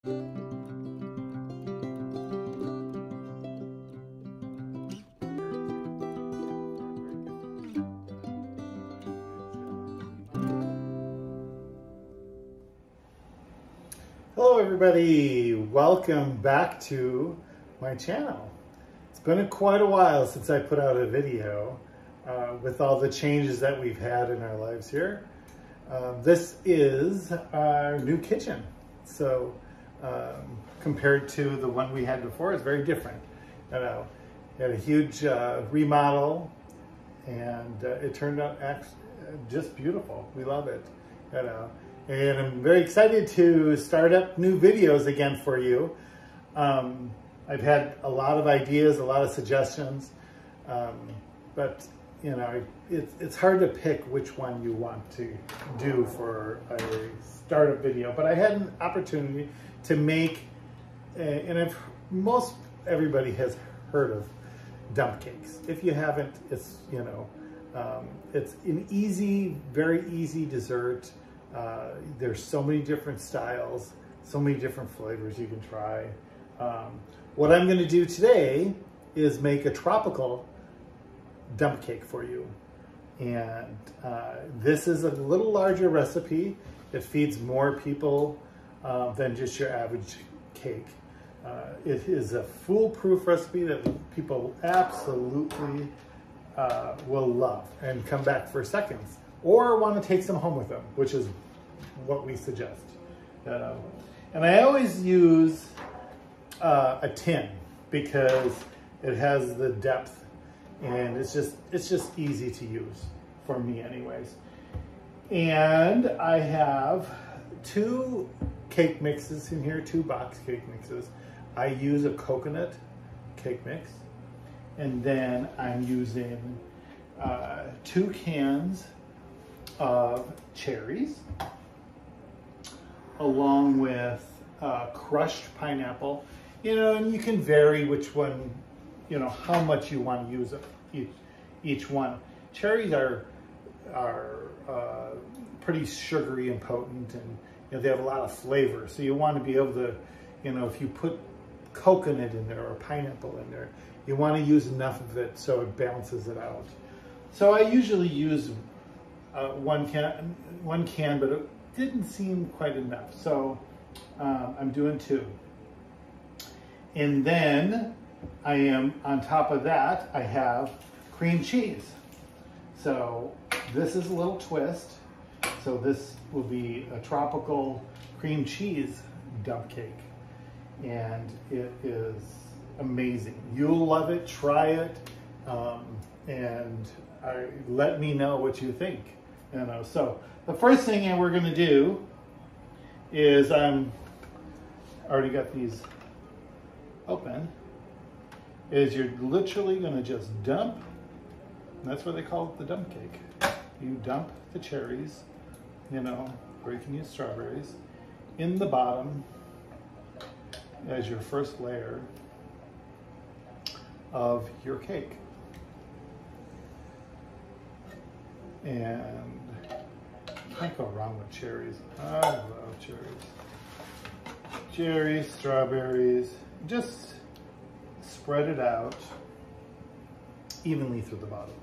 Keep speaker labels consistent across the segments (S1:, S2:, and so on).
S1: Hello everybody, welcome back to my channel. It's been quite a while since I put out a video with all the changes that we've had in our lives here. This is our new kitchen. So compared to the one we had before, it's very different. You know, we had a huge remodel and it turned out just beautiful. We love it, you know. And I'm very excited to start up new videos again for you. I've had a lot of ideas, a lot of suggestions, but you know, it's hard to pick which one you want to do for a startup video. But I had an opportunity to make, and most everybody has heard of dump cakes. If you haven't, it's, you know, it's an easy, very easy dessert. There's so many different styles, so many different flavors you can try. What I'm going to do today is make a tropical dump cake for you. And this is a little larger recipe. It feeds more people than just your average cake. It is a foolproof recipe that people absolutely will love and come back for seconds, or want to take some home with them, which is what we suggest. And I always use a tin because it has the depth and it's just easy to use for me anyways. And I have two cake mixes in here, two box cake mixes. I use a coconut cake mix, and then I'm using 2 cans of cherries, along with crushed pineapple. You know, and you can vary which one, you know, how much you want to use of each one. Cherries are pretty sugary and potent, and you know, they have a lot of flavor. So you want to be able to, you know, if you put coconut in there or pineapple in there, you want to use enough of it so it balances it out. So I usually use one can, but it didn't seem quite enough. So I'm doing 2. And then I am, on top of that, I have cream cheese. So this is a little twist. So this will be a tropical cream cheese dump cake. And it is amazing. You'll love it, try it, and let me know what you think. You know, so the first thing we're going to do is already got these open. Is you're literally going to just dump. And that's what they call it, the dump cake. You dump the cherries, you know, or you can use strawberries, in the bottom as your first layer of your cake. And you can't go wrong with cherries. I love cherries. Cherries, strawberries, just spread it out evenly through the bottom.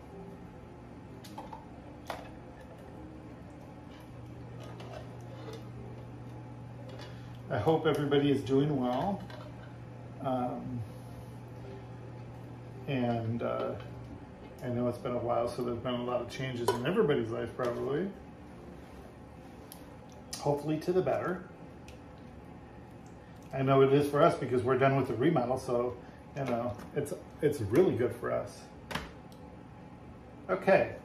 S1: I hope everybody is doing well. I know it's been a while, so there's been a lot of changes in everybody's life probably. Hopefully to the better. I know it is for us because we're done with the remodel, so you know, it's really good for us. Okay,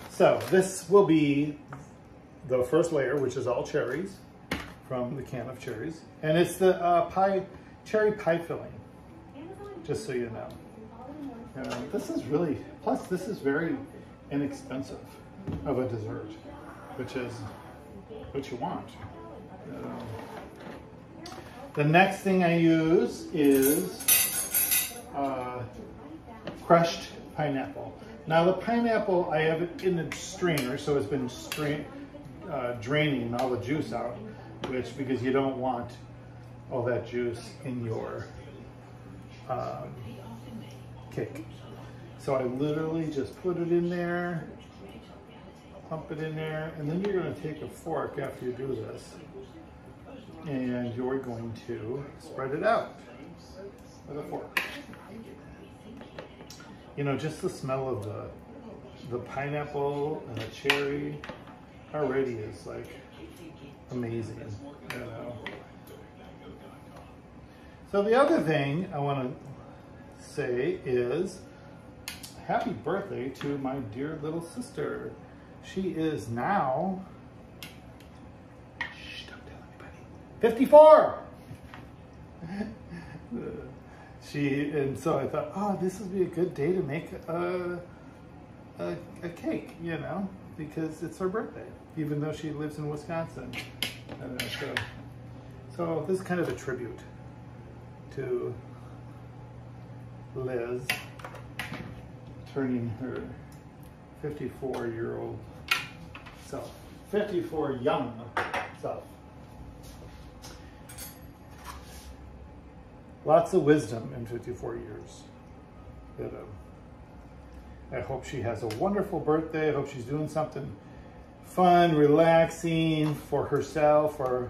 S1: so this will be the first layer, which is all cherries from the can of cherries, and it's the cherry pie filling, just so you know. This is really, plus this is very inexpensive of a dessert, which is what you want. The next thing I use is crushed pineapple. Now the pineapple, I have it in the strainer, so it's been draining all the juice out, because you don't want all that juice in your cake. So I literally just put it in there, pump it in there, and then you're going to take a fork after you do this, and you're going to spread it out with a fork. You know, just the smell of the pineapple and the cherry already is like amazing, you know. So the other thing I want to say is happy birthday to my dear little sister. She is now, shh, don't tell anybody, 54. And so I thought, oh, this would be a good day to make a cake, you know, because it's her birthday, even though she lives in Wisconsin. So this is kind of a tribute to Liz turning her 54-year-old self, 54 young self. Lots of wisdom in 54 years. But, I hope she has a wonderful birthday. I hope she's doing something fun, relaxing for herself, and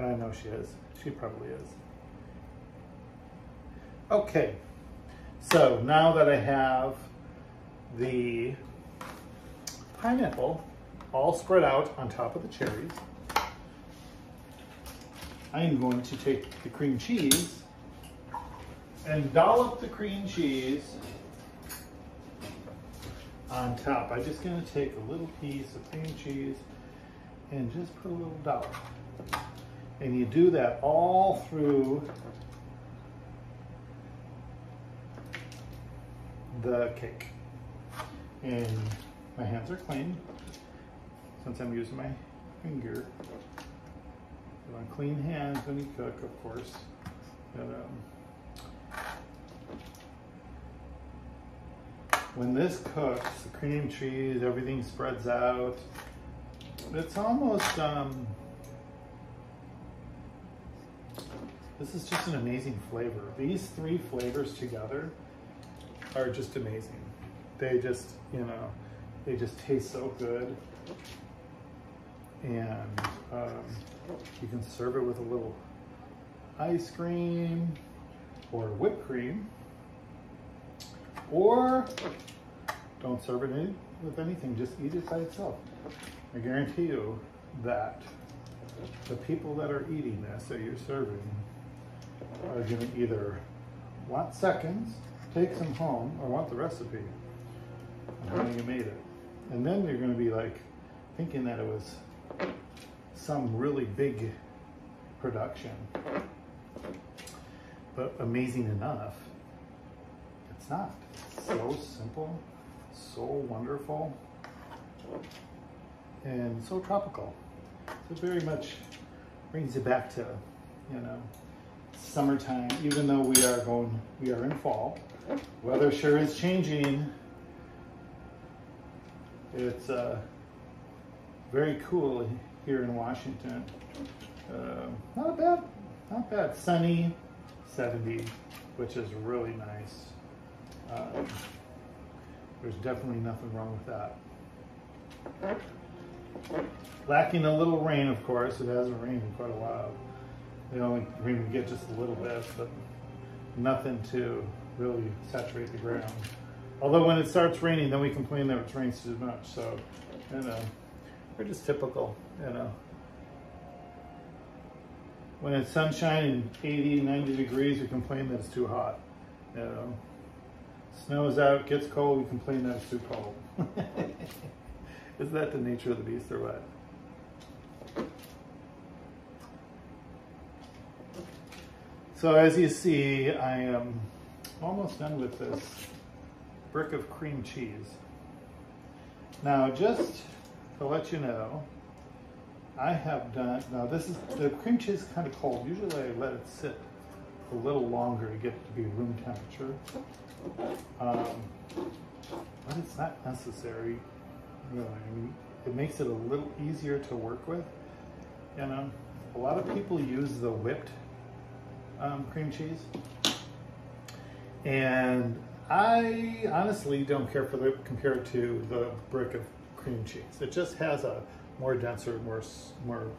S1: I know she is. She probably is. Okay, so now that I have the pineapple all spread out on top of the cherries, I am going to take the cream cheese and dollop the cream cheese on top. I'm just going to take a little piece of cream cheese and just put a little dollop. And you do that all through the cake. And my hands are clean since I'm using my finger. You want clean hands when you cook, of course. And, when this cooks, the cream cheese, everything spreads out. It's almost, this is just an amazing flavor. These three flavors together are just amazing. They just, you know, they just taste so good. And you can serve it with a little ice cream or whipped cream, or don't serve it with anything, just eat it by itself. I guarantee you that the people that are eating this that you're serving are going to either want seconds, take some home, or want the recipe on how you made it. And then they're going to be like thinking that it was some really big production. But amazing enough, it's not. It's so simple, so wonderful, and so tropical. So it very much brings you back to, you know, summertime, even though we are in fall. Weather sure is changing. It's very cool here in Washington. Not bad. Sunny, 70, which is really nice. There's definitely nothing wrong with that. Lacking a little rain, of course. It hasn't rained in quite a while. The only rain we get just a little bit, but nothing to really saturate the ground. Although when it starts raining, then we complain that it rains too much. So, you know, we're just typical, you know. When it's sunshine and 80, 90 degrees, we complain that it's too hot, you know. Snow's out, gets cold, we complain that it's too cold. Is that the nature of the beast or what? So as you see, I am almost done with this brick of cream cheese. Now, just to let you know, I have done, now this is, the cream cheese is kind of cold. Usually I let it sit a little longer to get it to be room temperature. But it's not necessary, really. I mean, it makes it a little easier to work with. You know, a lot of people use the whipped cream cheese. And I honestly don't care for compare it to the brick of cream cheese. It just has a more denser, more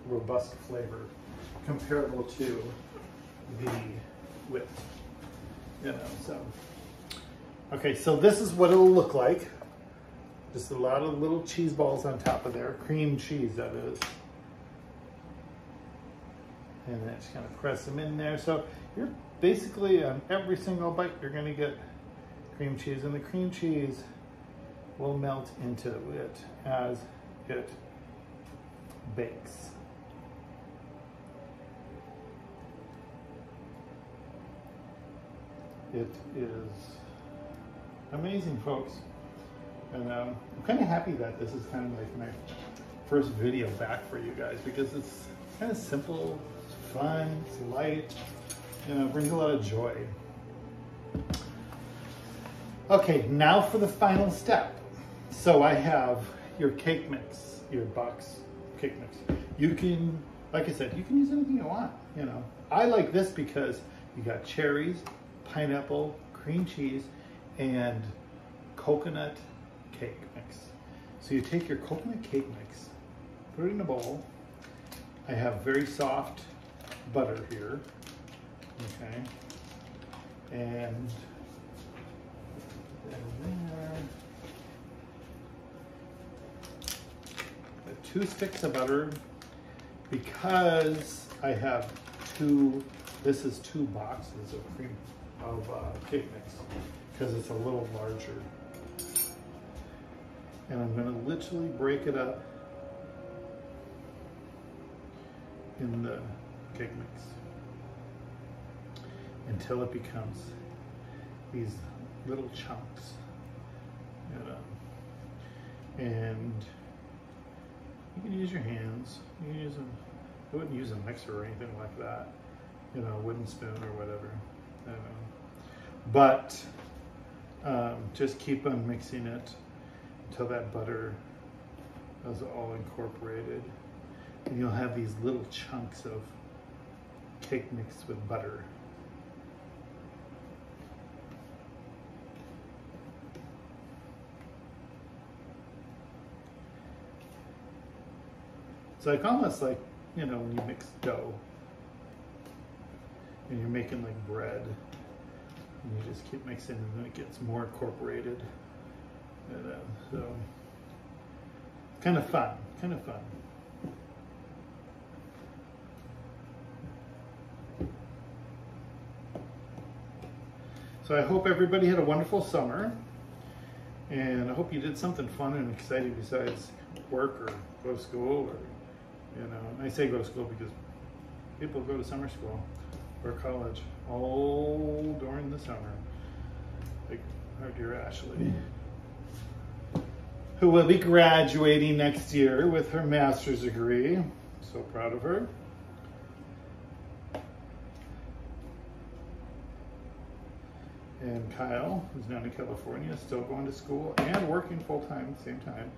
S1: robust flavor comparable to the Wittig. You know, so. Okay, so this is what it'll look like. Just a lot of little cheese balls on top of there. Cream cheese, that is. And then just kind of press them in there. So you're basically, on every single bite, you're gonna get cream cheese, and the cream cheese will melt into it as it bakes. It is amazing, folks. And I'm kind of happy that this is kind of like my first video back for you guys, because it's kind of simple, it's fun, it's light, you know, it brings a lot of joy. Okay, now for the final step. So I have your cake mix, your box cake mix. You can, like I said, you can use anything you want, you know. I like this because you got cherries, pineapple, cream cheese, and coconut cake mix. So you take your coconut cake mix, put it in a bowl. I have very soft butter here, okay, and there. 2 sticks of butter, because I have this is 2 boxes of cake mix, because it's a little larger. And I'm gonna literally break it up in the cake mix until it becomes these little chunks, you know. And you can use your hands. You can use them. I wouldn't use a mixer or anything like that, you know, a wooden spoon or whatever. I don't know. But just keep on mixing it until that butter is all incorporated, and you'll have these little chunks of cake mixed with butter. It's like almost like, you know, when you mix dough and you're making like bread, and you just keep mixing and then it gets more incorporated. And, so kind of fun, kind of fun. So I hope everybody had a wonderful summer, and I hope you did something fun and exciting besides work or go to school, or, you know, and I say go to school because people go to summer school or college all during the summer, like our dear Ashley, who will be graduating next year with her master's degree. So proud of her. And Kyle, who's down in California, still going to school and working full-time at the same time.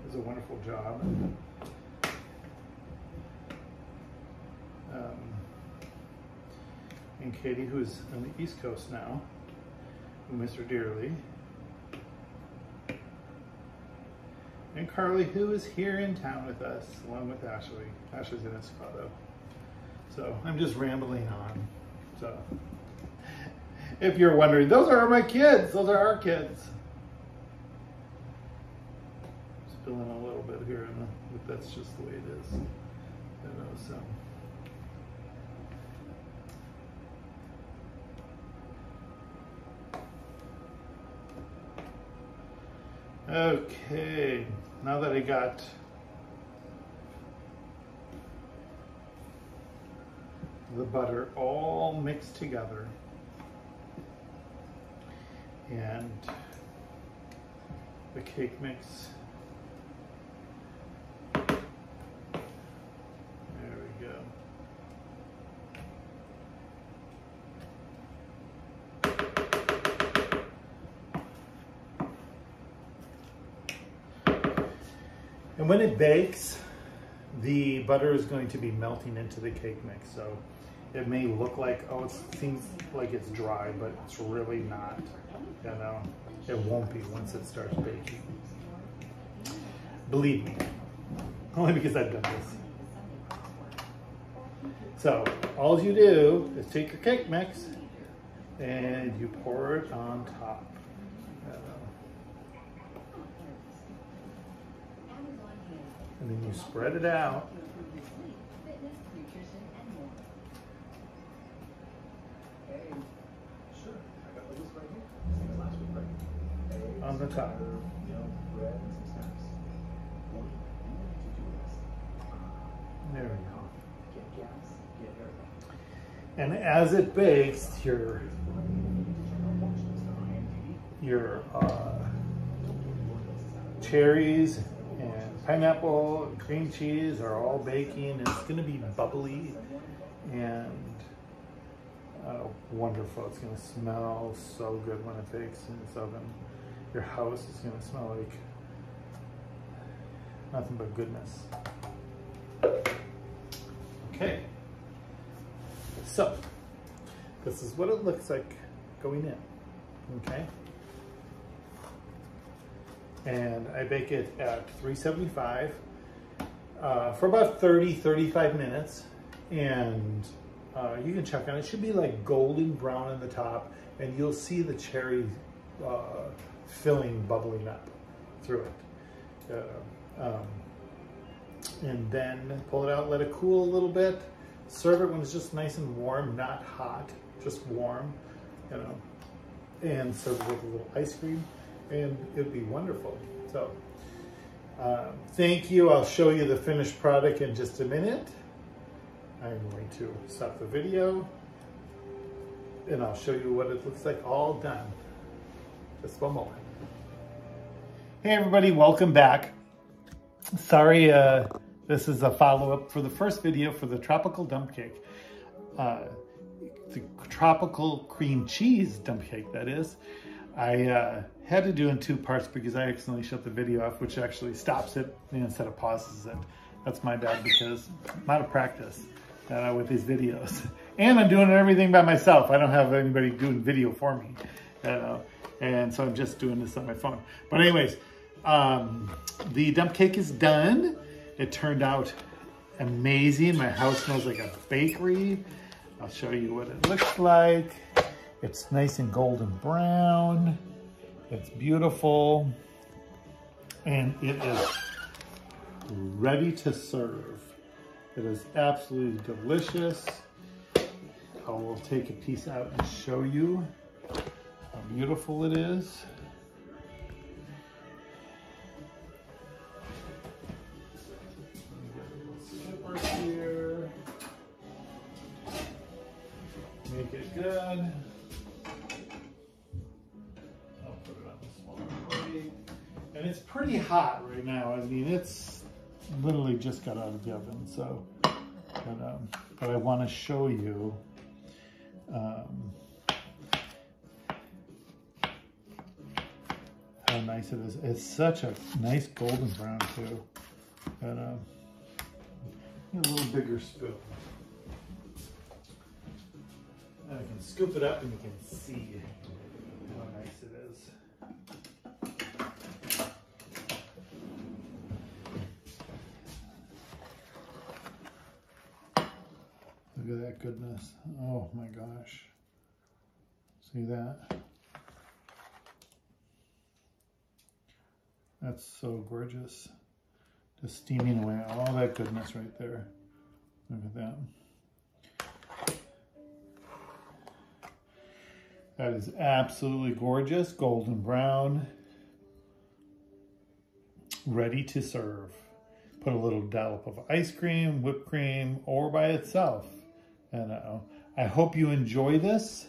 S1: It's a wonderful job. And Katie, who's on the East Coast now, we miss her dearly. And Carly, who is here in town with us, along with Ashley. Ashley's in Escalado. So I'm just rambling on. So if you're wondering, those are my kids. Those are our kids. Spilling a little bit here, but that's just the way it is. You know, so. Okay, now that I got the butter all mixed together and the cake mix, there we go. And when it bakes, the butter is going to be melting into the cake mix. So it may look like, oh, it seems like it's dry, but it's really not. You know, it won't be once it starts baking. Believe me, only because I've done this. So all you do is take your cake mix and you pour it on top. And then you spread it out. On the top. There we go. And as it bakes, your cherries and pineapple and cream cheese are all baking, and it's going to be bubbly and wonderful. It's going to smell so good when it bakes in this oven. Your house is going to smell like nothing but goodness. Okay, so this is what it looks like going in, okay? And I bake it at 375 for about 30-35 minutes, and you can check on it. It should be like golden brown in the top, and you'll see the cherry filling bubbling up through it. And then pull it out, let it cool a little bit. Serve it when it's just nice and warm, not hot, just warm, you know. And serve it with a little ice cream, and it'd be wonderful. So, thank you. I'll show you the finished product in just a minute. I'm going to stop the video, and I'll show you what it looks like all done. Just one moment. Hey everybody, welcome back. Sorry, this is a follow-up for the first video for the tropical dump cake. The tropical cream cheese dump cake, that is. I had to do in 2 parts because I accidentally shut the video off, which actually stops it instead of pauses it. That's my bad because I'm out of practice with these videos. And I'm doing everything by myself. I don't have anybody doing video for me. And so I'm just doing this on my phone. But anyways, the dump cake is done. It turned out amazing. My house smells like a bakery. I'll show you what it looks like. It's nice and golden brown. It's beautiful. And it is ready to serve. It is absolutely delicious. I will take a piece out and show you how beautiful it is. Here. Make it good. I'll put it on the smaller plate. And it's pretty hot right now. I mean, it's literally just got out of the oven. So, but I want to show you how nice it is. It's such a nice golden brown too. But, a little bigger spoon. And I can scoop it up and you can see how nice it is. Look at that goodness. Oh my gosh. See that? That's so gorgeous. Just steaming away all that goodness right there. Look at that. That is absolutely gorgeous, golden brown, ready to serve. Put a little dollop of ice cream, whipped cream, or by itself. And I hope you enjoy this.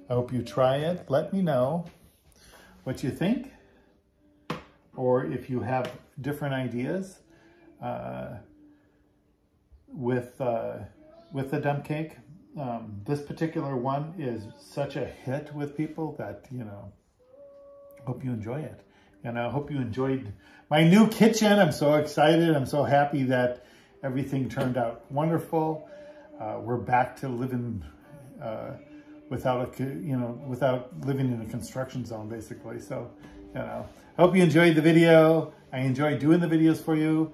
S1: I hope you try it. Let me know what you think, or if you have different ideas with the dump cake. This particular one is such a hit with people that, hope you enjoy it. And I hope you enjoyed my new kitchen. I'm so excited. I'm so happy that everything turned out wonderful. We're back to living without living in a construction zone, basically. So, I hope you enjoyed the video. I enjoy doing the videos for you.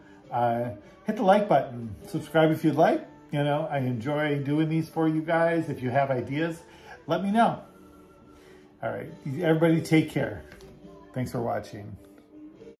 S1: Hit the like button, subscribe if you'd like. I enjoy doing these for you guys. If you have ideas, let me know. All right, everybody take care. Thanks for watching.